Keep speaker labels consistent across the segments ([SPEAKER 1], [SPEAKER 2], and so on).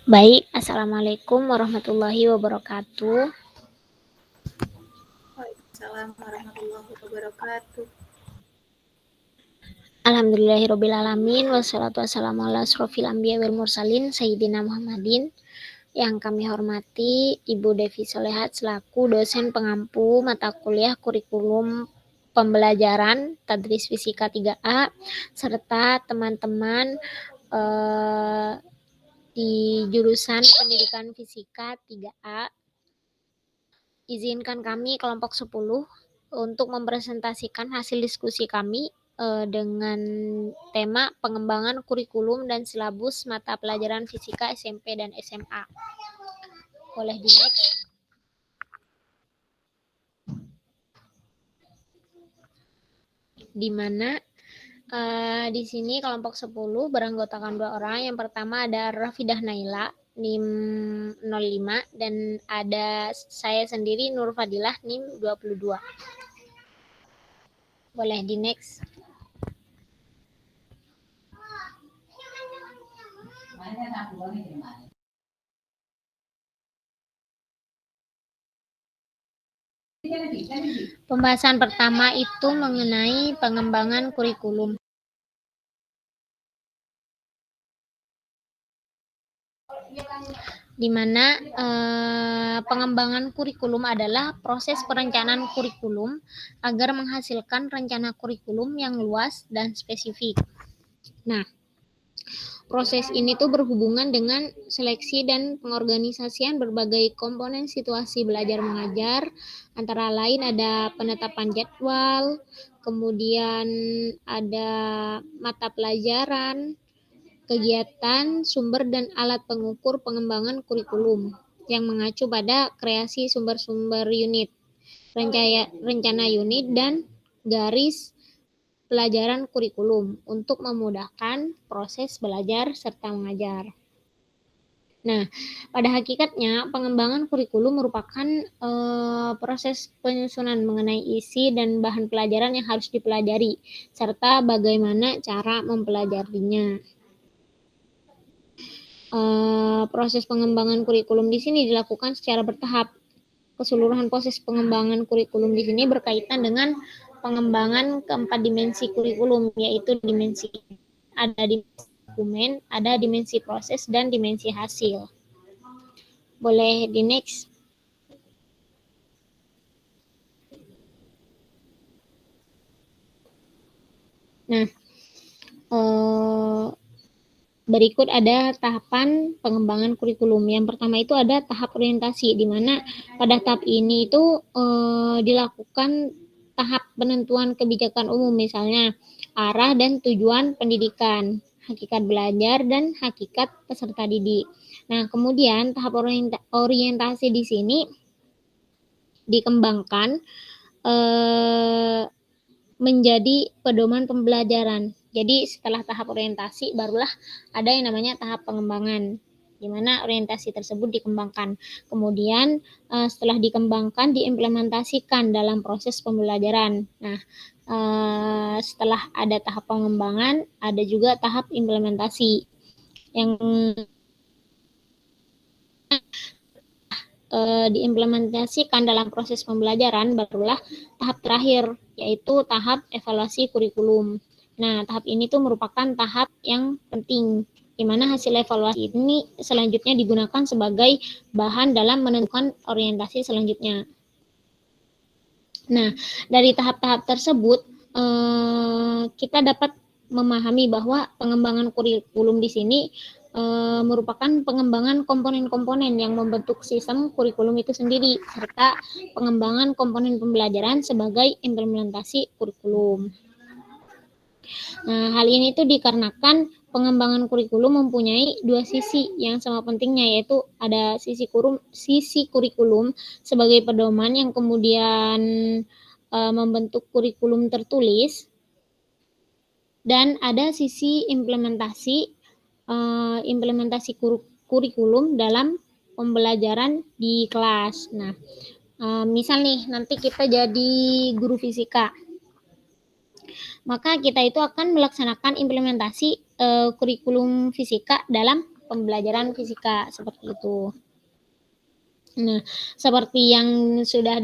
[SPEAKER 1] Baik, Assalamualaikum warahmatullahi wabarakatuh.
[SPEAKER 2] Waalaikumsalam warahmatullahi wabarakatuh.
[SPEAKER 1] Alhamdulillahirrabbilalamin, wassalatu wassalamu ala asrofil anbiya wal mursalin, Sayyidina Muhammadin. Yang kami hormati Ibu Devi Solehat selaku dosen pengampu mata kuliah kurikulum pembelajaran Tadris Fisika 3A, serta teman-teman di jurusan Pendidikan Fisika 3A. Izinkan kami kelompok 10 untuk mempresentasikan hasil diskusi kami dengan tema pengembangan kurikulum dan silabus mata pelajaran fisika SMP dan SMA. Boleh di next. Di mana di sini kelompok 10 beranggotakan 2 orang. Yang pertama ada Rafidah Naila NIM 05 dan ada saya sendiri Nur Fadilah NIM 22. Boleh di next. Pembahasan pertama itu mengenai pengembangan kurikulum. Di mana pengembangan kurikulum adalah proses perencanaan kurikulum agar menghasilkan rencana kurikulum yang luas dan spesifik. Nah, proses ini tuh berhubungan dengan seleksi dan pengorganisasian berbagai komponen situasi belajar mengajar, antara lain ada penetapan jadwal, kemudian ada mata pelajaran, kegiatan, sumber dan alat pengukur pengembangan kurikulum yang mengacu pada kreasi sumber-sumber unit, rencana unit, dan garis pelajaran kurikulum untuk memudahkan proses belajar serta mengajar. Nah, pada hakikatnya pengembangan kurikulum merupakan proses penyusunan mengenai isi dan bahan pelajaran yang harus dipelajari, serta bagaimana cara mempelajarinya. Proses pengembangan kurikulum di sini dilakukan secara bertahap. Keseluruhan proses pengembangan kurikulum di sini berkaitan dengan pengembangan keempat dimensi kurikulum, yaitu dimensi dokumen, ada dimensi proses, dan dimensi hasil. Boleh di next. Nah, berikut ada tahapan pengembangan kurikulum. Yang pertama itu ada tahap orientasi, di mana pada tahap ini itu dilakukan tahap penentuan kebijakan umum, misalnya arah dan tujuan pendidikan, hakikat belajar, dan hakikat peserta didik. Nah, kemudian tahap orientasi di sini dikembangkan menjadi pedoman pembelajaran. Jadi setelah tahap orientasi barulah ada yang namanya tahap pengembangan, di mana orientasi tersebut dikembangkan. Kemudian setelah dikembangkan diimplementasikan dalam proses pembelajaran. Nah, setelah ada tahap pengembangan ada juga tahap implementasi yang diimplementasikan dalam proses pembelajaran, barulah tahap terakhir, yaitu tahap evaluasi kurikulum. Nah, tahap ini tuh merupakan tahap yang penting, di mana hasil evaluasi ini selanjutnya digunakan sebagai bahan dalam menentukan orientasi selanjutnya. Nah, dari tahap-tahap tersebut, kita dapat memahami bahwa pengembangan kurikulum di sini merupakan pengembangan komponen-komponen yang membentuk sistem kurikulum itu sendiri, serta pengembangan komponen pembelajaran sebagai implementasi kurikulum. Nah, hal ini tuh dikarenakan pengembangan kurikulum mempunyai dua sisi yang sama pentingnya, yaitu ada sisi kurikulum sebagai pedoman yang kemudian membentuk kurikulum tertulis, dan ada sisi implementasi kurikulum dalam pembelajaran di kelas. Nah, misal nih nanti kita jadi guru fisika, maka kita itu akan melaksanakan implementasi kurikulum fisika dalam pembelajaran fisika seperti itu. Nah, seperti yang sudah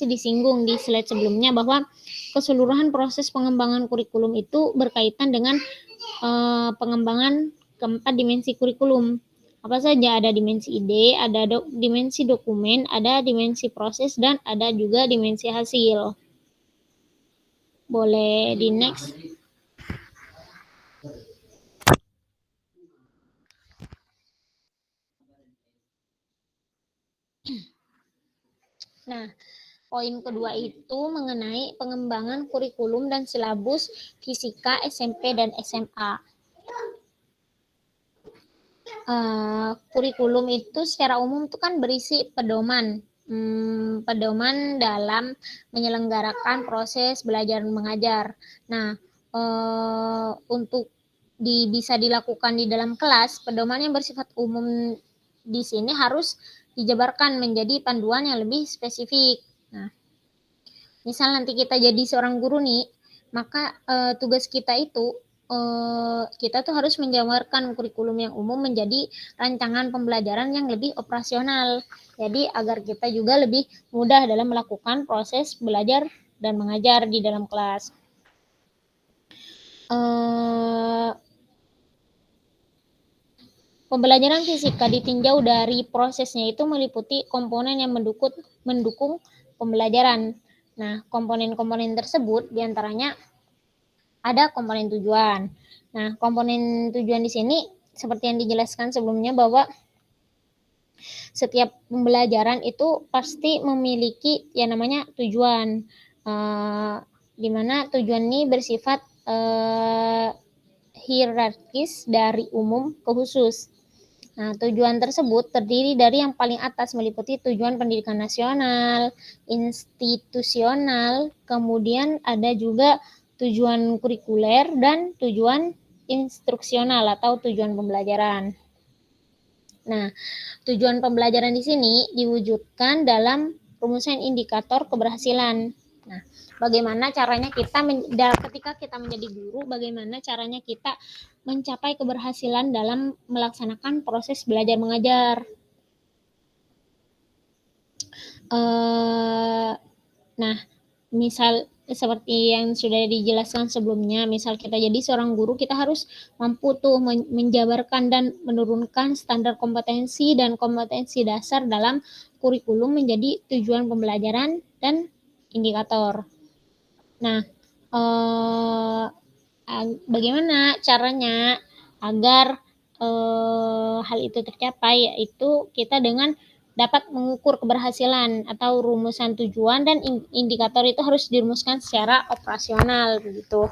[SPEAKER 1] disinggung di slide sebelumnya bahwa keseluruhan proses pengembangan kurikulum itu berkaitan dengan pengembangan keempat dimensi kurikulum. Apa saja? Ada dimensi ide, ada dimensi dokumen, ada dimensi proses, dan ada juga dimensi hasil. Boleh di next. Nah, poin kedua itu mengenai pengembangan kurikulum dan silabus fisika SMP dan SMA. Kurikulum itu secara umum itu kan berisi pedoman dalam menyelenggarakan proses belajar mengajar. Nah, untuk bisa dilakukan di dalam kelas, pedoman yang bersifat umum di sini harus dijabarkan menjadi panduan yang lebih spesifik. Nah, misal nanti kita jadi seorang guru nih, maka tugas kita itu kita tuh harus menjabarkan kurikulum yang umum menjadi rancangan pembelajaran yang lebih operasional. Jadi agar kita juga lebih mudah dalam melakukan proses belajar dan mengajar di dalam kelas. Pembelajaran fisika ditinjau dari prosesnya itu meliputi komponen yang mendukung pembelajaran. Nah, komponen-komponen tersebut diantaranya ada komponen tujuan. Nah, komponen tujuan di sini seperti yang dijelaskan sebelumnya bahwa setiap pembelajaran itu pasti memiliki yang namanya tujuan, di mana tujuan ini bersifat hierarkis dari umum ke khusus. Nah, tujuan tersebut terdiri dari yang paling atas meliputi tujuan pendidikan nasional, institusional, kemudian ada juga tujuan kurikuler dan tujuan instruksional atau tujuan pembelajaran. Nah, tujuan pembelajaran di sini diwujudkan dalam rumusan indikator keberhasilan. Nah, bagaimana caranya kita ketika kita menjadi guru, bagaimana caranya kita mencapai keberhasilan dalam melaksanakan proses belajar mengajar. Nah, misal seperti yang sudah dijelaskan sebelumnya, misal kita jadi seorang guru, kita harus mampu tuh menjabarkan dan menurunkan standar kompetensi dan kompetensi dasar dalam kurikulum menjadi tujuan pembelajaran dan indikator. Nah, bagaimana caranya agar hal itu tercapai, yaitu kita dengan dapat mengukur keberhasilan atau rumusan tujuan dan indikator itu harus dirumuskan secara operasional begitu.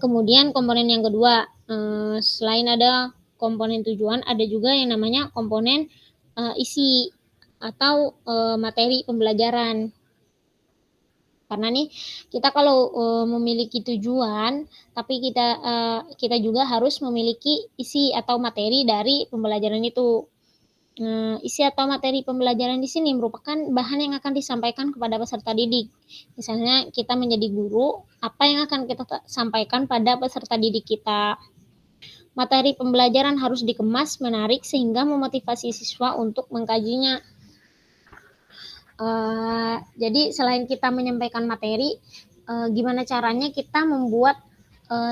[SPEAKER 1] Kemudian komponen yang kedua, selain ada komponen tujuan, ada juga yang namanya komponen isi atau materi pembelajaran. Karena nih kita kalau memiliki tujuan, tapi kita juga harus memiliki isi atau materi dari pembelajaran itu. Isi atau materi pembelajaran di sini merupakan bahan yang akan disampaikan kepada peserta didik. Misalnya kita menjadi guru, apa yang akan kita sampaikan pada peserta didik kita. Materi pembelajaran harus dikemas menarik sehingga memotivasi siswa untuk mengkajinya. Jadi selain kita menyampaikan materi, gimana caranya kita membuat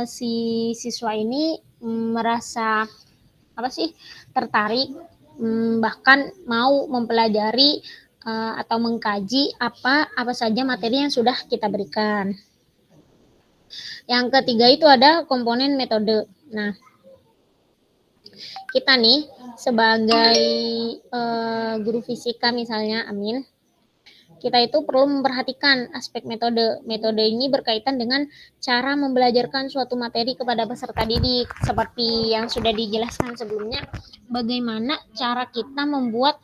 [SPEAKER 1] si siswa ini merasa tertarik, bahkan mau mempelajari atau mengkaji apa saja materi yang sudah kita berikan. Yang ketiga itu ada komponen metode. Nah, kita nih sebagai guru fisika misalnya, Amin, kita itu perlu memperhatikan aspek metode. Metode ini berkaitan dengan cara membelajarkan suatu materi kepada peserta didik. Seperti yang sudah dijelaskan sebelumnya, bagaimana cara kita membuat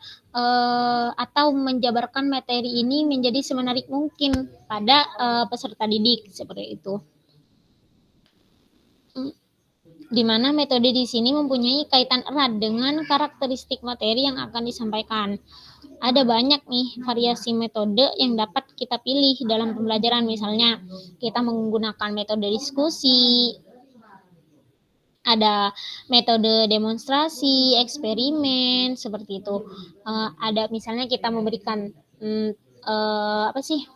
[SPEAKER 1] atau menjabarkan materi ini menjadi semenarik mungkin pada peserta didik, seperti itu. Di mana metode di sini mempunyai kaitan erat dengan karakteristik materi yang akan disampaikan. Ada banyak nih variasi metode yang dapat kita pilih dalam pembelajaran. Misalnya kita menggunakan metode diskusi, Ada metode demonstrasi, eksperimen, seperti itu. Ada misalnya kita memberikan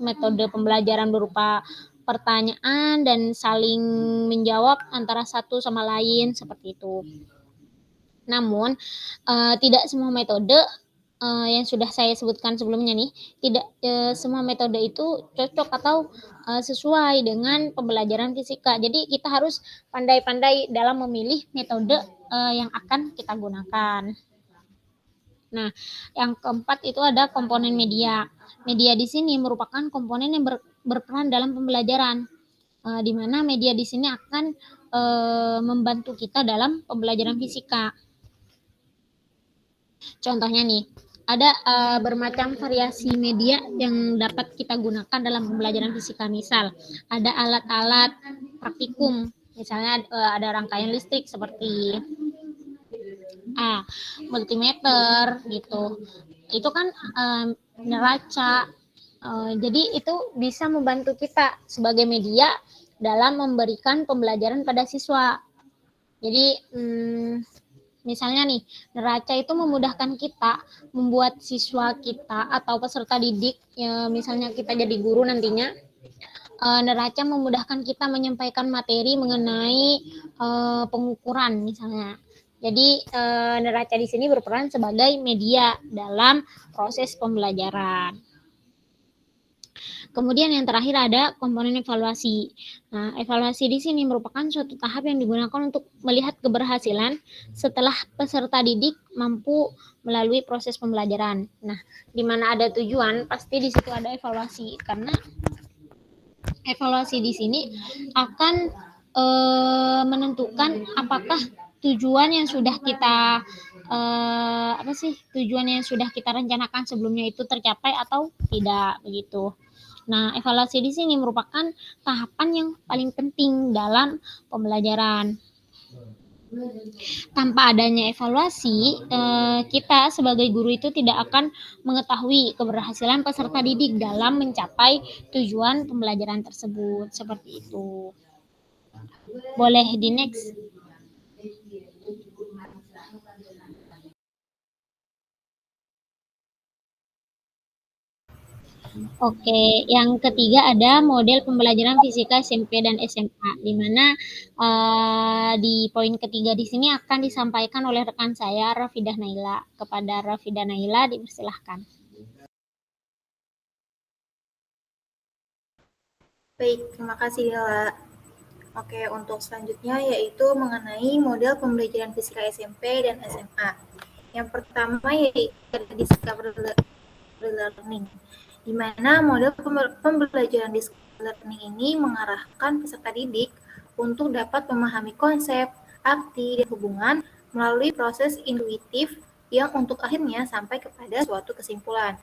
[SPEAKER 1] metode pembelajaran berupa pertanyaan dan saling menjawab antara satu sama lain, seperti itu. Namun tidak semua metode yang sudah saya sebutkan sebelumnya nih, tidak semua metode itu cocok atau sesuai dengan pembelajaran fisika. Jadi kita harus pandai-pandai dalam memilih metode yang akan kita gunakan. Nah, yang keempat itu ada komponen media. Media di sini merupakan komponen yang berperan dalam pembelajaran, di mana media di sini akan membantu kita dalam pembelajaran fisika. Contohnya nih, ada bermacam variasi media yang dapat kita gunakan dalam pembelajaran fisika. Misal, ada alat-alat praktikum, misalnya ada rangkaian listrik seperti multimeter gitu. Itu kan neraca. Jadi itu bisa membantu kita sebagai media dalam memberikan pembelajaran pada siswa. Jadi misalnya nih, neraca itu memudahkan kita membuat siswa kita atau peserta didik, misalnya kita jadi guru nantinya, neraca memudahkan kita menyampaikan materi mengenai pengukuran misalnya. Jadi neraca di sini berperan sebagai media dalam proses pembelajaran. Kemudian yang terakhir ada komponen evaluasi. Nah, evaluasi di sini merupakan suatu tahap yang digunakan untuk melihat keberhasilan setelah peserta didik mampu melalui proses pembelajaran. Nah, di mana ada tujuan, pasti di situ ada evaluasi, karena evaluasi di sini akan menentukan apakah tujuan yang sudah kita tujuan yang sudah kita rencanakan sebelumnya itu tercapai atau tidak, begitu. Nah, evaluasi di sini merupakan tahapan yang paling penting dalam pembelajaran. Tanpa adanya evaluasi, kita sebagai guru itu tidak akan mengetahui keberhasilan peserta didik dalam mencapai tujuan pembelajaran tersebut. Seperti itu. Boleh di next. Oke, yang ketiga ada model pembelajaran fisika SMP dan SMA, di mana di poin ketiga di sini akan disampaikan oleh rekan saya, Rafidah Naila. Kepada Rafidah Naila, dipersilahkan.
[SPEAKER 2] Baik, terima kasih Dela. Oke, untuk selanjutnya yaitu mengenai model pembelajaran fisika SMP dan SMA. Yang pertama yaitu Discovery Learning, di mana model pembelajaran Discovery Learning ini mengarahkan peserta didik untuk dapat memahami konsep, arti, dan hubungan melalui proses intuitif yang untuk akhirnya sampai kepada suatu kesimpulan.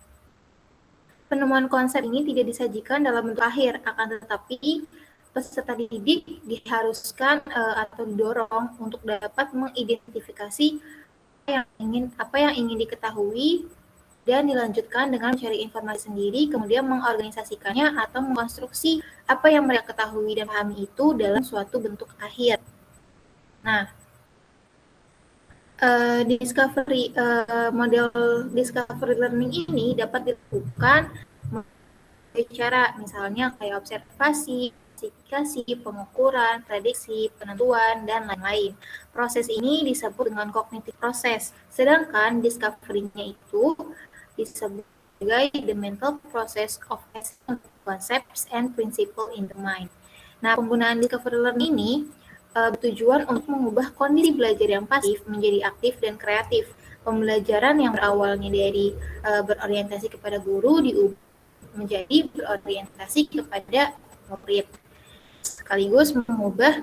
[SPEAKER 2] Penemuan konsep ini tidak disajikan dalam bentuk akhir, akan tetapi peserta didik diharuskan atau didorong untuk dapat mengidentifikasi apa yang ingin diketahui dan dilanjutkan dengan mencari informasi sendiri, kemudian mengorganisasikannya atau mengkonstruksi apa yang mereka ketahui dan pahami itu dalam suatu bentuk akhir. Nah, model discovery learning ini dapat dilakukan melalui cara misalnya kayak observasi, klasifikasi, pengukuran, prediksi, penentuan, dan lain-lain. Proses ini disebut dengan cognitive process, sedangkan discovery-nya itu disebut sebagai the mental process of concepts and principle in the mind. Nah, penggunaan discovery learning ini bertujuan untuk mengubah kondisi belajar yang pasif menjadi aktif dan kreatif. Pembelajaran yang berawalnya dari berorientasi kepada guru diubah menjadi berorientasi kepada murid, sekaligus mengubah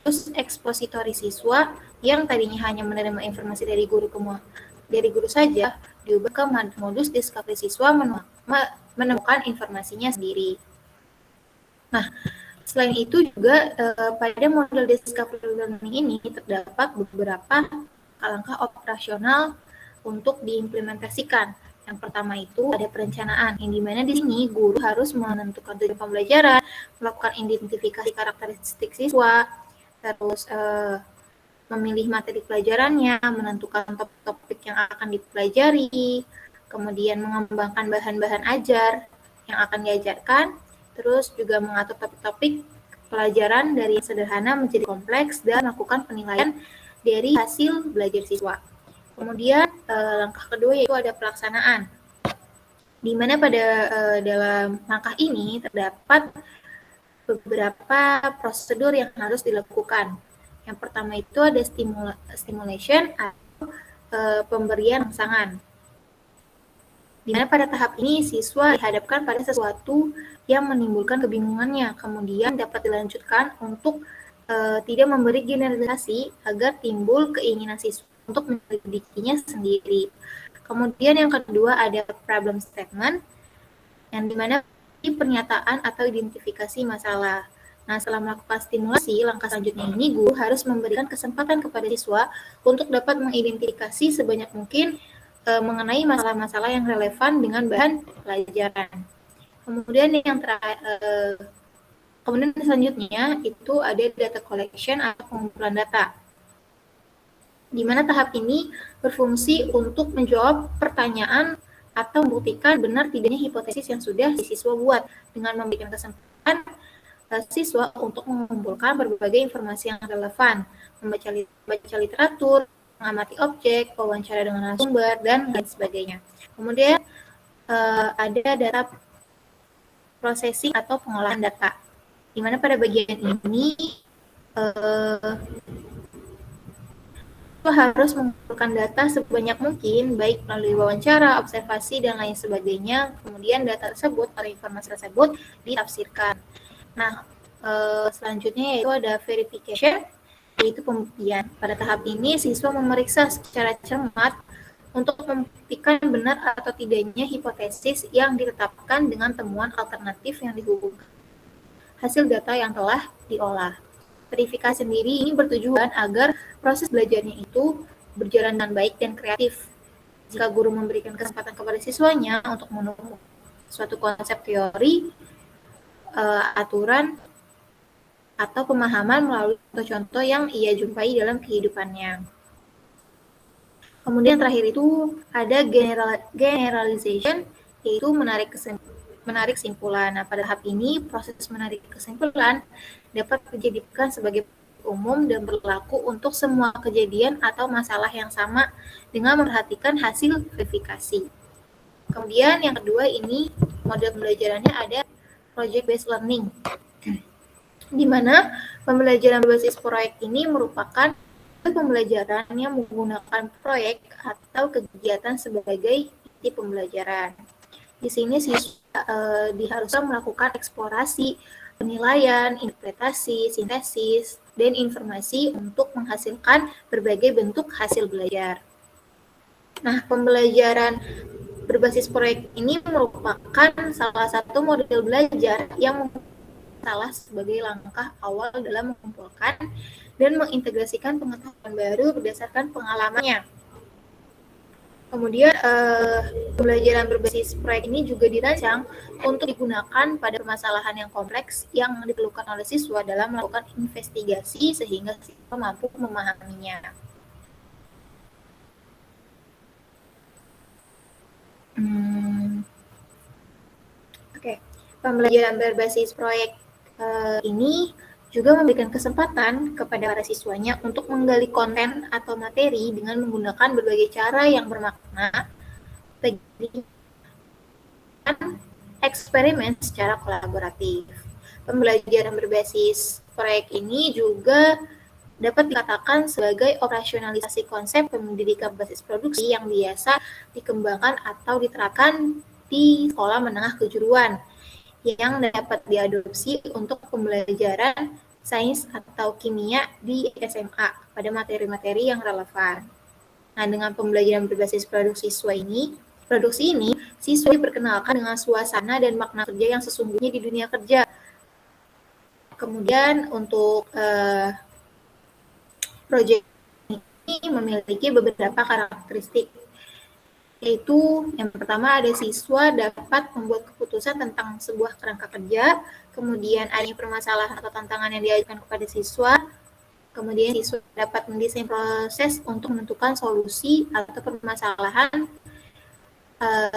[SPEAKER 2] modus ekspositori siswa yang tadinya hanya menerima informasi dari guru saja, diubah ke modus discovery siswa menemukan informasinya sendiri. Nah, selain itu juga pada model discovery learning ini terdapat beberapa langkah operasional untuk diimplementasikan. Yang pertama itu ada perencanaan, yang dimana di sini guru harus menentukan tujuan pembelajaran, melakukan identifikasi karakteristik siswa, terus memilih materi pelajarannya, menentukan topik-topik yang akan dipelajari, kemudian mengembangkan bahan-bahan ajar yang akan diajarkan, terus juga mengatur topik-topik pelajaran dari yang sederhana menjadi kompleks dan melakukan penilaian dari hasil belajar siswa. Kemudian langkah kedua yaitu ada pelaksanaan, di mana pada dalam langkah ini terdapat beberapa prosedur yang harus dilakukan. Yang pertama itu ada stimulation atau pemberian rangsangan. Di mana pada tahap ini siswa dihadapkan pada sesuatu yang menimbulkan kebingungannya, kemudian dapat dilanjutkan untuk tidak memberi generalisasi agar timbul keinginan siswa untuk menyelidikinya sendiri. Kemudian yang kedua ada problem statement, yang dimana pernyataan atau identifikasi masalah. Nah, setelah melakukan stimulasi, langkah selanjutnya ini guru harus memberikan kesempatan kepada siswa untuk dapat mengidentifikasi sebanyak mungkin mengenai masalah-masalah yang relevan dengan bahan pelajaran. Kemudian kemudian selanjutnya itu ada data collection atau pengumpulan data, di mana tahap ini berfungsi untuk menjawab pertanyaan atau membuktikan benar tidaknya hipotesis yang sudah siswa buat, dengan memberikan kesempatan siswa untuk mengumpulkan berbagai informasi yang relevan, membaca literatur, mengamati objek, wawancara dengan narasumber, dan lain sebagainya. Kemudian ada data processing atau pengolahan data, di mana pada bagian ini harus mengumpulkan data sebanyak mungkin, baik melalui wawancara, observasi, dan lain sebagainya. Kemudian data tersebut atau informasi tersebut ditafsirkan. Nah, selanjutnya yaitu ada verification, yaitu pembuktian. Pada tahap ini, siswa memeriksa secara cermat untuk membuktikan benar atau tidaknya hipotesis yang ditetapkan dengan temuan alternatif yang dihubungkan hasil data yang telah diolah. Verifikasi sendiri ini bertujuan agar proses belajarnya itu berjalan dengan baik dan kreatif. Jika guru memberikan kesempatan kepada siswanya untuk menemukan suatu konsep teori, aturan, atau pemahaman melalui contoh-contoh yang ia jumpai dalam kehidupannya. Kemudian terakhir itu ada generalization, yaitu menarik kesimpulan. Nah, pada tahap ini proses menarik kesimpulan dapat dijadikan sebagai umum dan berlaku untuk semua kejadian atau masalah yang sama dengan memperhatikan hasil verifikasi. Kemudian yang kedua ini model pembelajarannya ada project based learning, di mana pembelajaran berbasis proyek ini merupakan pembelajaran yang menggunakan proyek atau kegiatan sebagai inti pembelajaran. Di sini siswa diharuskan melakukan eksplorasi, penilaian, interpretasi, sintesis, dan informasi untuk menghasilkan berbagai bentuk hasil belajar. Nah, pembelajaran berbasis proyek ini merupakan salah satu model belajar yang salah sebagai langkah awal dalam mengumpulkan dan mengintegrasikan pengetahuan baru berdasarkan pengalamannya. Kemudian pembelajaran berbasis proyek ini juga dirancang untuk digunakan pada permasalahan yang kompleks yang diperlukan oleh siswa dalam melakukan investigasi sehingga siswa mampu memahaminya. Oke, pembelajaran berbasis proyek ini juga memberikan kesempatan kepada para siswanya untuk menggali konten atau materi dengan menggunakan berbagai cara yang bermakna, eksperimen secara kolaboratif. Pembelajaran berbasis proyek ini juga dapat dikatakan sebagai operasionalisasi konsep pendidikan berbasis produksi yang biasa dikembangkan atau diterapkan di sekolah menengah kejuruan, yang dapat diadopsi untuk pembelajaran sains atau kimia di SMA pada materi-materi yang relevan. Nah, dengan pembelajaran berbasis produksi ini, siswa diperkenalkan dengan suasana dan makna kerja yang sesungguhnya di dunia kerja. Kemudian untuk proyek ini memiliki beberapa karakteristik, yaitu yang pertama ada siswa dapat membuat keputusan tentang sebuah kerangka kerja, kemudian ada permasalahan atau tantangan yang diajukan kepada siswa, Kemudian siswa dapat mendesain proses untuk menentukan solusi atau permasalahan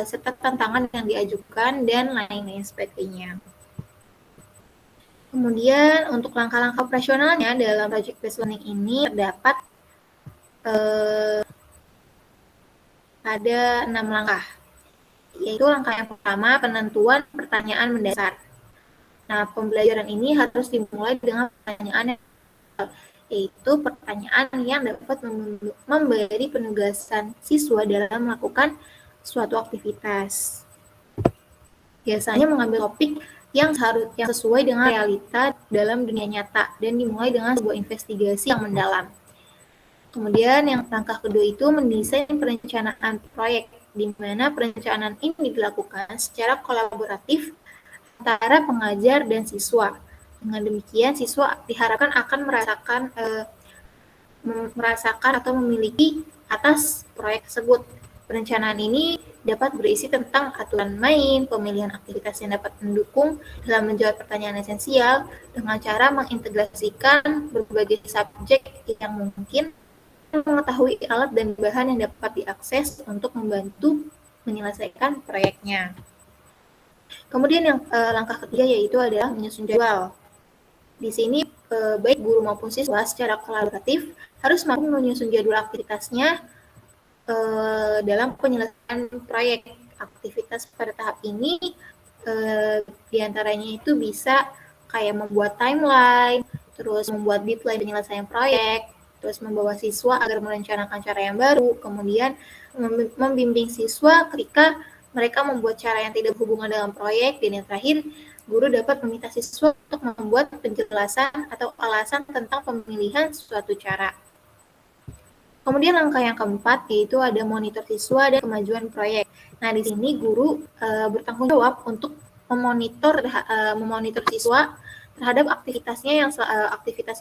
[SPEAKER 2] serta tantangan yang diajukan dan lain-lain sebagainya. Kemudian untuk langkah-langkah operasionalnya dalam project based learning ini terdapat ada 6 langkah, yaitu langkah yang pertama penentuan pertanyaan mendasar. Nah, pembelajaran ini harus dimulai dengan pertanyaan yang yaitu pertanyaan yang dapat memberi penugasan siswa dalam melakukan suatu aktivitas. Biasanya mengambil topik yang sesuai dengan realita dalam dunia nyata dan dimulai dengan sebuah investigasi yang mendalam. Kemudian yang langkah kedua itu mendesain perencanaan proyek, di mana perencanaan ini dilakukan secara kolaboratif antara pengajar dan siswa. Dengan demikian, siswa diharapkan akan merasakan atau memiliki atas proyek tersebut. Perencanaan ini dapat berisi tentang aturan main, pemilihan aktivitas yang dapat mendukung dalam menjawab pertanyaan esensial dengan cara mengintegrasikan berbagai subjek yang mungkin, mengetahui alat dan bahan yang dapat diakses untuk membantu menyelesaikan proyeknya. Kemudian yang langkah ketiga yaitu adalah menyusun jadwal. Di sini baik guru maupun siswa secara kolaboratif harus mampu menyusun jadwal aktivitasnya dalam penyelesaian proyek. Aktivitas pada tahap ini diantaranya itu bisa kayak membuat timeline, terus membuat deadline penyelesaian proyek, terus membawa siswa agar merencanakan cara yang baru, kemudian membimbing siswa ketika mereka membuat cara yang tidak berhubungan dengan proyek, dan yang terakhir, guru dapat meminta siswa untuk membuat penjelasan atau alasan tentang pemilihan suatu cara. Kemudian langkah yang keempat yaitu ada monitor siswa dan kemajuan proyek. Nah, di sini guru bertanggung jawab untuk memonitor siswa terhadap aktivitas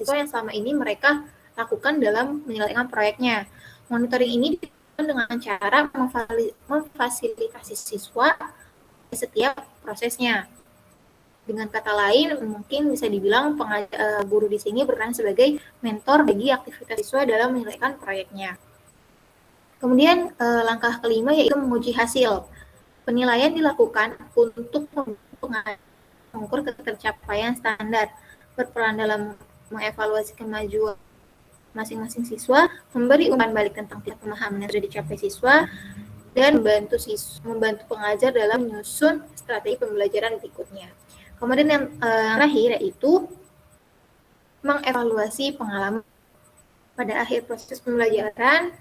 [SPEAKER 2] siswa yang selama ini mereka lakukan dalam menyelesaikan proyeknya. Monitoring ini dilakukan dengan cara memfasilitasi siswa di setiap prosesnya. Dengan kata lain, mungkin bisa dibilang guru di sini berperan sebagai mentor bagi aktivitas siswa dalam menyelesaikan proyeknya. Kemudian langkah kelima yaitu menguji hasil. Penilaian dilakukan untuk mengukur ketercapaian standar, berperan dalam mengevaluasi kemajuan masing-masing siswa, memberi umpan balik tentang pemahaman yang sudah dicapai siswa, dan membantu pengajar dalam menyusun strategi pembelajaran berikutnya. Kemudian yang terakhir yaitu mengevaluasi pengalaman. Pada akhir proses pembelajaran,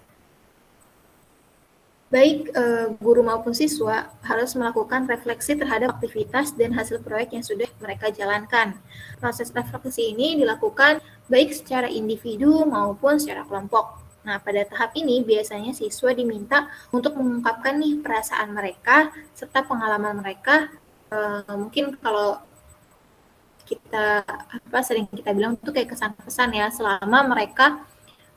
[SPEAKER 2] baik guru maupun siswa harus melakukan refleksi terhadap aktivitas dan hasil proyek yang sudah mereka jalankan. Proses refleksi ini dilakukan baik secara individu maupun secara kelompok. Nah, pada tahap ini biasanya siswa diminta untuk mengungkapkan nih perasaan mereka serta pengalaman mereka. Mungkin kalau sering kita bilang itu kayak kesan-pesan ya selama mereka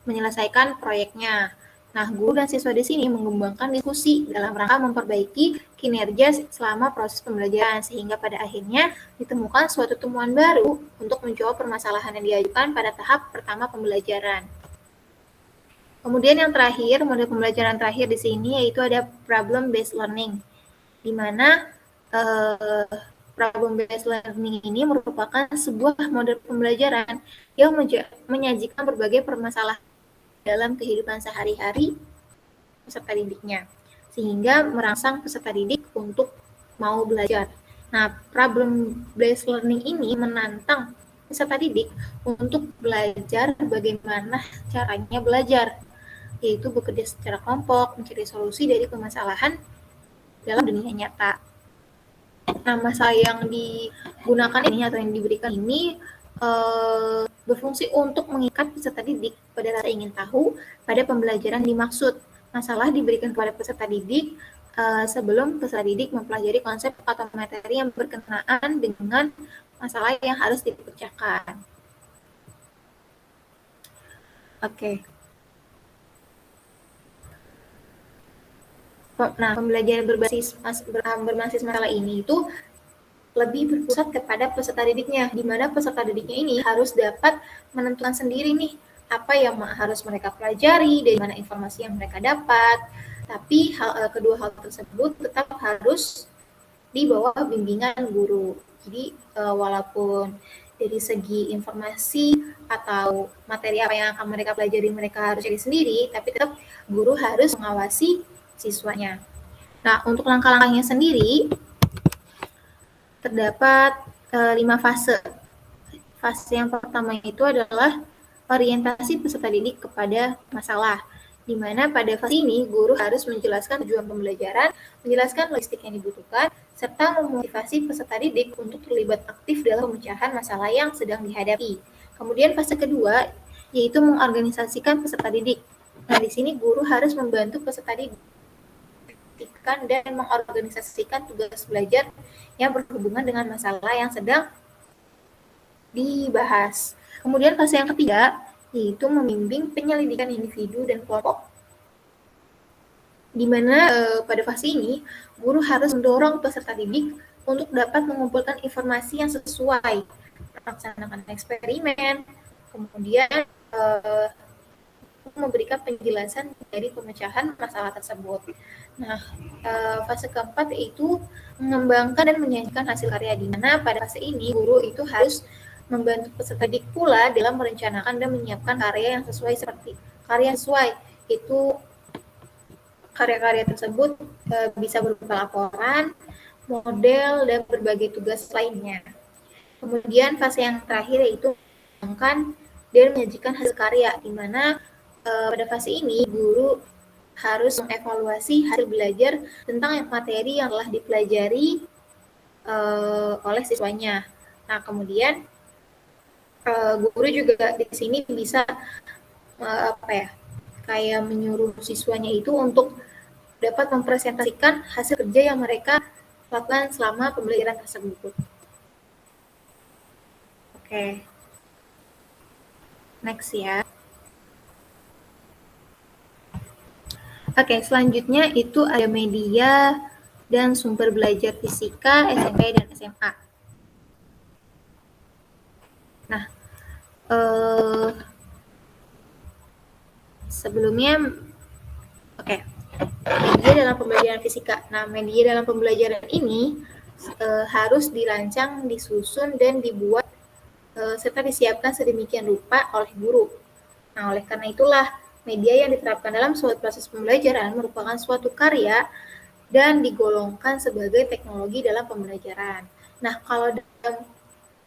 [SPEAKER 2] menyelesaikan proyeknya. Nah, guru dan siswa di sini mengembangkan diskusi dalam rangka memperbaiki kinerja selama proses pembelajaran sehingga pada akhirnya ditemukan suatu temuan baru untuk menjawab permasalahan yang diajukan pada tahap pertama pembelajaran. Kemudian yang terakhir, model pembelajaran terakhir di sini yaitu ada problem based learning, di mana problem based learning ini merupakan sebuah model pembelajaran yang menyajikan berbagai permasalahan dalam kehidupan sehari-hari peserta didiknya, sehingga merangsang peserta didik untuk mau belajar. Nah, problem based learning ini menantang peserta didik untuk belajar bagaimana caranya belajar, yaitu bekerja secara kelompok, mencari solusi dari permasalahan dalam dunia nyata. Nah, masalah yang digunakan ini atau yang diberikan ini berfungsi untuk mengikat peserta didik pada rasa ingin tahu pada pembelajaran dimaksud. Masalah diberikan kepada peserta didik sebelum peserta didik mempelajari konsep atau materi yang berkenaan dengan masalah yang harus dipecahkan. Oke. Nah, pembelajaran berbasis masalah ini itu lebih berpusat kepada peserta didiknya, di mana peserta didiknya ini harus dapat menentukan sendiri nih apa yang harus mereka pelajari, dari mana informasi yang mereka dapat. Tapi kedua hal tersebut tetap harus di bawah bimbingan guru. Jadi walaupun dari segi informasi atau materi apa yang akan mereka pelajari mereka harus cari sendiri, tapi tetap guru harus mengawasi siswanya. Nah, untuk langkah-langkahnya sendiri terdapat 5 fase. Fase yang pertama itu adalah orientasi peserta didik kepada masalah, di mana pada fase ini guru harus menjelaskan tujuan pembelajaran, menjelaskan logistik yang dibutuhkan, serta memotivasi peserta didik untuk terlibat aktif dalam pemecahan masalah yang sedang dihadapi. Kemudian fase kedua yaitu mengorganisasikan peserta didik. Nah, di sini guru harus membantu peserta didik dan mengorganisasikan tugas belajar yang berhubungan dengan masalah yang sedang dibahas. Kemudian fase yang ketiga yaitu membimbing penyelidikan individu dan kelompok, di mana pada fase ini guru harus mendorong peserta didik untuk dapat mengumpulkan informasi yang sesuai, melaksanakan eksperimen, kemudian memberikan penjelasan dari pemecahan masalah tersebut. Nah, fase keempat yaitu mengembangkan dan menyajikan hasil karya, di mana pada fase ini guru itu harus membantu peserta didik pula dalam merencanakan dan menyiapkan karya yang sesuai. Seperti karya sesuai itu karya-karya tersebut bisa berupa laporan, model, dan berbagai tugas lainnya. Kemudian fase yang terakhir yaitu mengembangkan dan menyajikan hasil karya, di mana pada fase ini guru harus mengevaluasi hasil belajar tentang materi yang telah dipelajari oleh siswanya. Nah, kemudian guru juga di sini bisa kayak menyuruh siswanya itu untuk dapat mempresentasikan hasil kerja yang mereka lakukan selama pembelajaran tersebut. Oke. Next ya. Oke, selanjutnya itu ada media dan sumber belajar fisika SMP dan SMA. Nah, sebelumnya, media dalam pembelajaran fisika. Nah, media dalam pembelajaran ini harus dirancang, disusun, dan dibuat serta disiapkan sedemikian rupa oleh guru. Nah, oleh karena itulah media yang diterapkan dalam suatu proses pembelajaran merupakan suatu karya dan digolongkan sebagai teknologi dalam pembelajaran. Nah, kalau dalam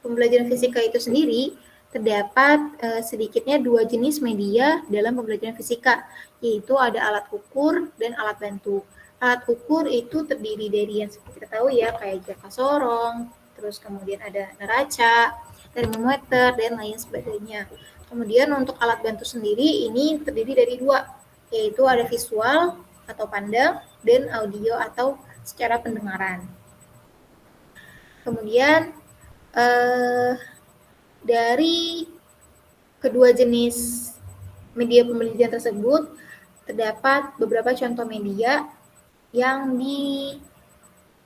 [SPEAKER 2] pembelajaran fisika itu sendiri, terdapat sedikitnya 2 jenis media dalam pembelajaran fisika, yaitu ada alat ukur dan alat bantu. Alat ukur itu terdiri dari yang seperti kita tahu ya, kayak jangka sorong, terus kemudian ada neraca, termometer, dan lain sebagainya. Kemudian untuk alat bantu sendiri ini terdiri dari 2, yaitu ada visual atau pandang dan audio atau secara pendengaran. Kemudian dari kedua jenis media pembelajaran tersebut terdapat beberapa contoh media yang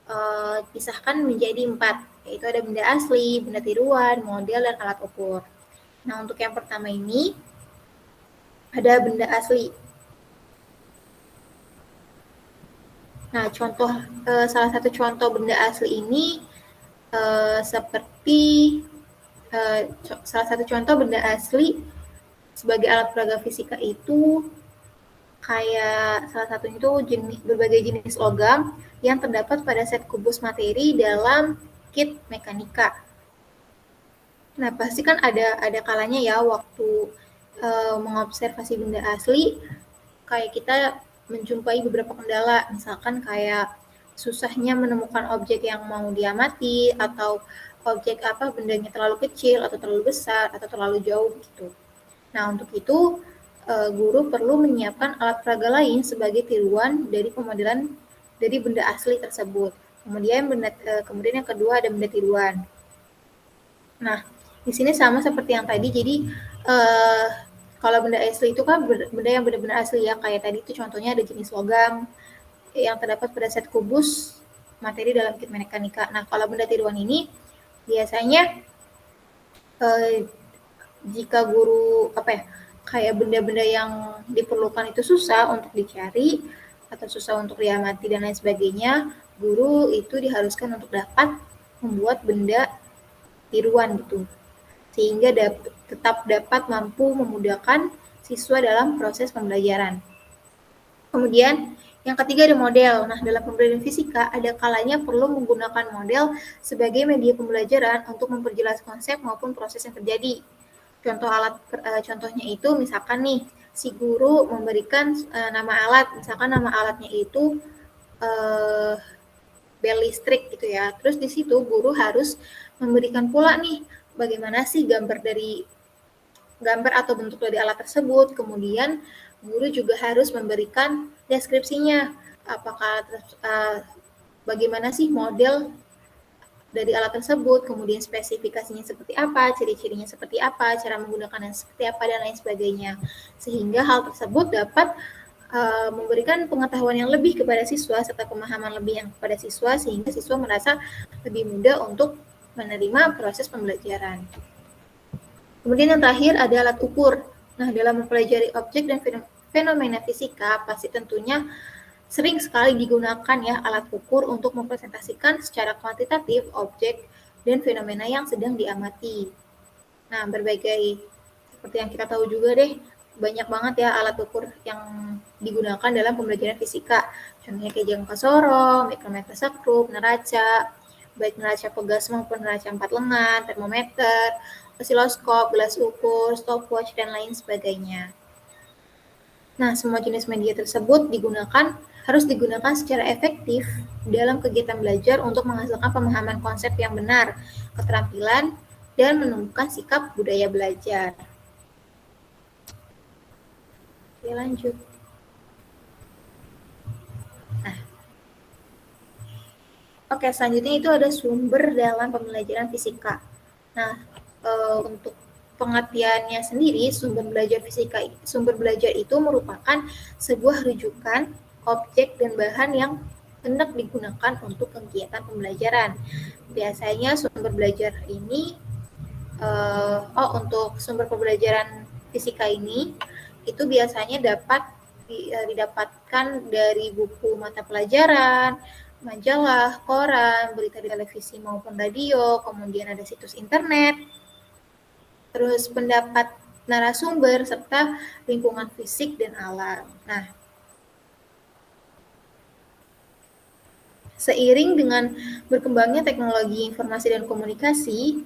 [SPEAKER 2] dipisahkan menjadi 4, yaitu ada benda asli, benda tiruan, model, dan alat ukur. Nah, untuk yang pertama ini ada benda asli. Nah, salah satu contoh benda asli ini salah satu contoh benda asli sebagai alat peraga fisika itu kayak salah satunya itu berbagai jenis logam yang terdapat pada set kubus materi dalam kit mekanika. Nah, pasti kan ada kalanya ya waktu mengobservasi benda asli, kayak kita menjumpai beberapa kendala, misalkan kayak susahnya menemukan objek yang mau diamati, atau objek bendanya terlalu kecil atau terlalu besar atau terlalu jauh gitu. Nah, untuk itu guru perlu menyiapkan alat peraga lain sebagai tiruan dari pemodelan dari benda asli tersebut. Kemudian yang kedua ada benda tiruan. Nah, di sini sama seperti yang tadi. Jadi kalau benda asli itu kan benda yang benar-benar asli ya, kayak tadi itu contohnya ada jenis logam yang terdapat pada set kubus materi dalam kit mekanika. Nah, kalau benda tiruan ini biasanya jika guru kayak benda-benda yang diperlukan itu susah untuk dicari atau susah untuk diamati dan lain sebagainya, guru itu diharuskan untuk dapat membuat benda tiruan gitu, sehingga tetap dapat mampu memudahkan siswa dalam proses pembelajaran. Kemudian yang ketiga ada model. Nah, dalam pembelajaran fisika ada kalanya perlu menggunakan model sebagai media pembelajaran untuk memperjelas konsep maupun proses yang terjadi. Contohnya itu misalkan nih si guru memberikan nama alat, misalkan nama alatnya itu bel listrik gitu ya. Terus di situ guru harus memberikan pula nih bagaimana sih gambar atau bentuk dari alat tersebut. Kemudian guru juga harus memberikan deskripsinya, apakah bagaimana sih model dari alat tersebut, kemudian spesifikasinya seperti apa, ciri-cirinya seperti apa, cara menggunakannya seperti apa, dan lain sebagainya. Sehingga hal tersebut dapat memberikan pengetahuan yang lebih kepada siswa serta pemahaman lebih yang kepada siswa, sehingga siswa merasa lebih mudah untuk menerima proses pembelajaran. Kemudian yang terakhir ada alat ukur. Nah, dalam mempelajari objek dan fenomena fisika, pasti tentunya sering sekali digunakan ya alat ukur untuk mempresentasikan secara kuantitatif objek dan fenomena yang sedang diamati. Nah, seperti yang kita tahu juga deh, banyak banget ya alat ukur yang digunakan dalam pembelajaran fisika. Contohnya kayak jangka sorong, mikrometer sekrup, neraca, baik neraca pegas maupun neraca 4 lengan, termometer, osiloskop, gelas ukur, stopwatch, dan lain sebagainya. Nah, semua jenis media tersebut harus digunakan secara efektif dalam kegiatan belajar untuk menghasilkan pemahaman konsep yang benar, keterampilan, dan menumbuhkan sikap budaya belajar. Oke, lanjut. Nah, selanjutnya itu ada sumber dalam pembelajaran fisika. Nah, untuk pengertiannya sendiri, sumber belajar itu merupakan sebuah rujukan, objek, dan bahan yang hendak digunakan untuk kegiatan pembelajaran. Biasanya sumber belajar ini, untuk sumber pembelajaran fisika ini, itu biasanya dapat didapatkan dari buku mata pelajaran, majalah, koran, berita di televisi maupun radio, kemudian ada situs internet, terus pendapat narasumber, serta lingkungan fisik dan alam. Nah, seiring dengan berkembangnya teknologi informasi dan komunikasi,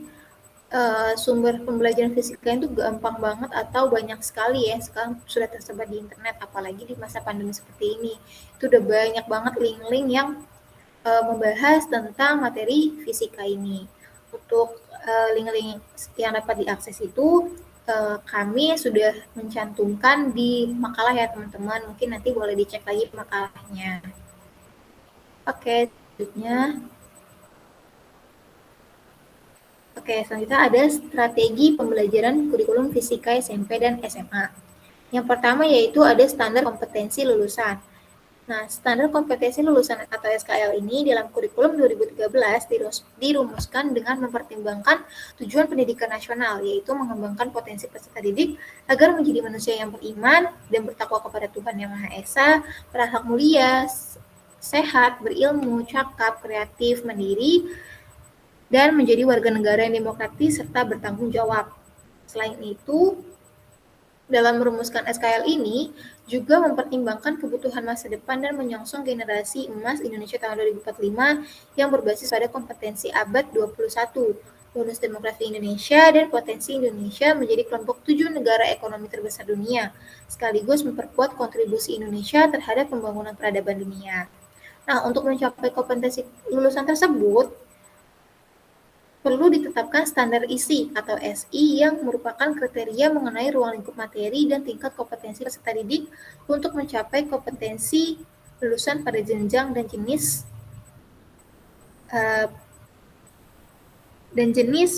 [SPEAKER 2] sumber pembelajaran fisika itu gampang banget atau banyak sekali ya sekarang sudah tersebar di internet, apalagi di masa pandemi seperti ini. Itu udah banyak banget link-link yang membahas tentang materi fisika ini. Untuk link-link yang dapat diakses itu kami sudah mencantumkan di makalah ya teman-teman, mungkin nanti boleh dicek lagi makalahnya. Oke, selanjutnya. Selanjutnya ada strategi pembelajaran kurikulum fisika SMP dan SMA. Yang pertama yaitu ada standar kompetensi lulusan. Nah, standar kompetensi lulusan atau SKL ini dalam kurikulum 2013 dirumuskan dengan mempertimbangkan tujuan pendidikan nasional, yaitu mengembangkan potensi peserta didik agar menjadi manusia yang beriman dan bertakwa kepada Tuhan Yang Maha Esa, berakhlak mulia, sehat, berilmu, cakap, kreatif, mandiri, dan menjadi warga negara yang demokratis serta bertanggung jawab. Selain itu, dalam merumuskan SKL ini juga mempertimbangkan kebutuhan masa depan dan menyongsong generasi emas Indonesia tahun 2045 yang berbasis pada kompetensi abad 21, bonus demografi Indonesia, dan potensi Indonesia menjadi kelompok 7 negara ekonomi terbesar dunia, sekaligus memperkuat kontribusi Indonesia terhadap pembangunan peradaban dunia. Nah, untuk mencapai kompetensi lulusan tersebut, perlu ditetapkan standar ISI atau SI yang merupakan kriteria mengenai ruang lingkup materi dan tingkat kompetensi peserta didik untuk mencapai kompetensi lulusan pada jenjang dan jenis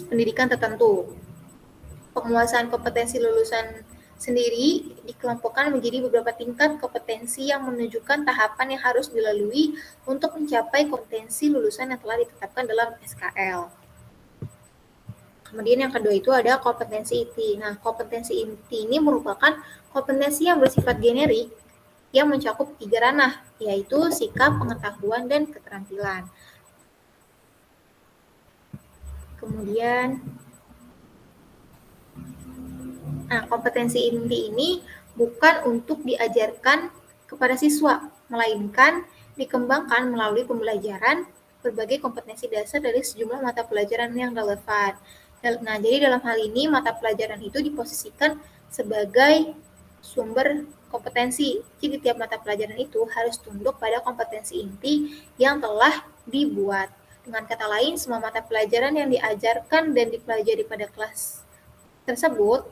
[SPEAKER 2] pendidikan tertentu. Penguasaan kompetensi lulusan sendiri dikelompokkan menjadi beberapa tingkat kompetensi yang menunjukkan tahapan yang harus dilalui untuk mencapai kompetensi lulusan yang telah ditetapkan dalam SKL. Kemudian yang kedua itu ada kompetensi inti. Nah, kompetensi inti ini merupakan kompetensi yang bersifat generik yang mencakup 3 ranah, yaitu sikap, pengetahuan, dan keterampilan. Kemudian, kompetensi inti ini bukan untuk diajarkan kepada siswa, melainkan dikembangkan melalui pembelajaran berbagai kompetensi dasar dari sejumlah mata pelajaran yang relevan. Nah, jadi dalam hal ini mata pelajaran itu diposisikan sebagai sumber kompetensi. Jadi tiap mata pelajaran itu harus tunduk pada kompetensi inti yang telah dibuat. Dengan kata lain, semua mata pelajaran yang diajarkan dan dipelajari pada kelas tersebut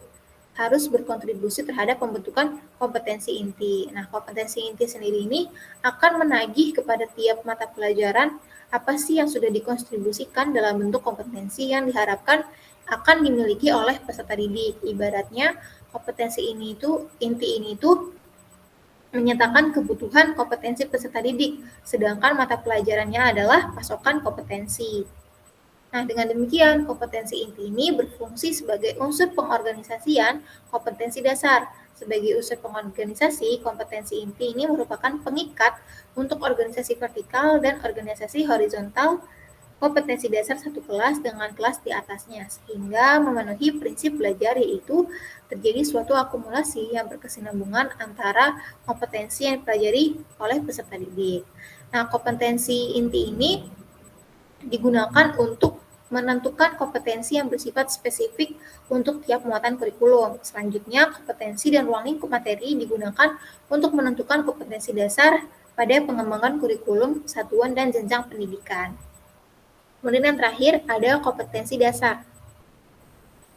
[SPEAKER 2] harus berkontribusi terhadap pembentukan kompetensi inti. Nah, kompetensi inti sendiri ini akan menagih kepada tiap mata pelajaran apa sih yang sudah dikontribusikan dalam bentuk kompetensi yang diharapkan akan dimiliki oleh peserta didik. Ibaratnya, kompetensi ini itu, inti ini itu menyatakan kebutuhan kompetensi peserta didik, sedangkan mata pelajarannya adalah pasokan kompetensi. Nah, dengan demikian, kompetensi inti ini berfungsi sebagai unsur pengorganisasian kompetensi dasar. Sebagai unsur pengorganisasi, kompetensi inti ini merupakan pengikat untuk organisasi vertikal dan organisasi horizontal kompetensi dasar satu kelas dengan kelas di atasnya, sehingga memenuhi prinsip belajar, yaitu terjadi suatu akumulasi yang berkesinambungan antara kompetensi yang dipelajari oleh peserta didik. Nah, kompetensi inti ini digunakan untuk menentukan kompetensi yang bersifat spesifik untuk tiap muatan kurikulum. Selanjutnya, kompetensi dan ruang lingkup materi digunakan untuk menentukan kompetensi dasar pada pengembangan kurikulum satuan dan jenjang pendidikan. Kemudian yang terakhir ada kompetensi dasar,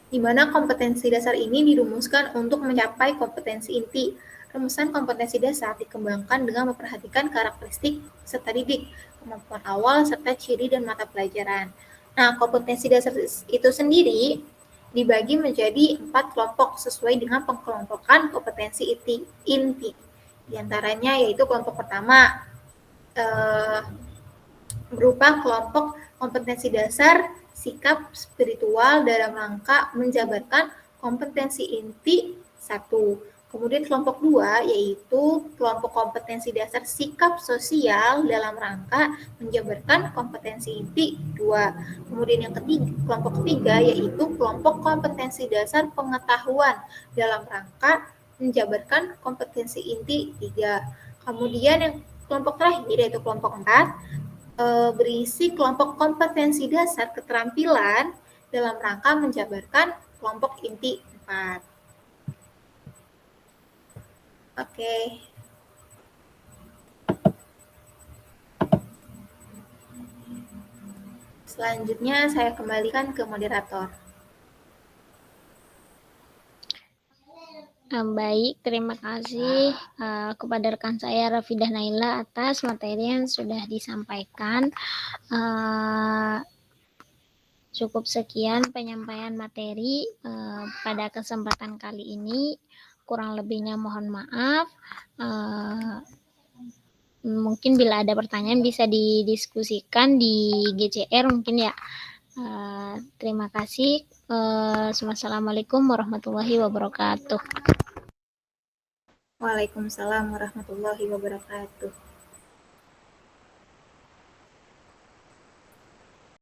[SPEAKER 2] di mana kompetensi dasar ini dirumuskan untuk mencapai kompetensi inti. Rumusan kompetensi dasar dikembangkan dengan memperhatikan karakteristik peserta didik, kemampuan awal, serta ciri dan mata pelajaran. Nah, kompetensi dasar itu sendiri dibagi menjadi 4 kelompok sesuai dengan pengkelompokan kompetensi inti. Di antaranya yaitu kelompok pertama berupa kelompok kompetensi dasar sikap spiritual dalam rangka menjabarkan kompetensi inti 1. Kemudian kelompok 2 yaitu kelompok kompetensi dasar sikap sosial dalam rangka menjabarkan kompetensi inti 2. Kemudian yang ketiga, kelompok ketiga yaitu kelompok kompetensi dasar pengetahuan dalam rangka menjabarkan kompetensi inti 3. Kemudian yang kelompok terakhir yaitu kelompok 4 berisi kelompok kompetensi dasar keterampilan dalam rangka menjabarkan kelompok inti 4. Oke. Selanjutnya saya kembalikan ke moderator.
[SPEAKER 1] Baik, terima kasih kepada rekan saya Rafidah Naila atas materi yang sudah disampaikan. Cukup sekian penyampaian materi pada kesempatan kali ini. Kurang lebihnya mohon maaf. Mungkin bila ada pertanyaan bisa didiskusikan di GCR mungkin ya. Terima kasih. Wassalamualaikum warahmatullahi wabarakatuh.
[SPEAKER 2] Waalaikumsalam warahmatullahi wabarakatuh.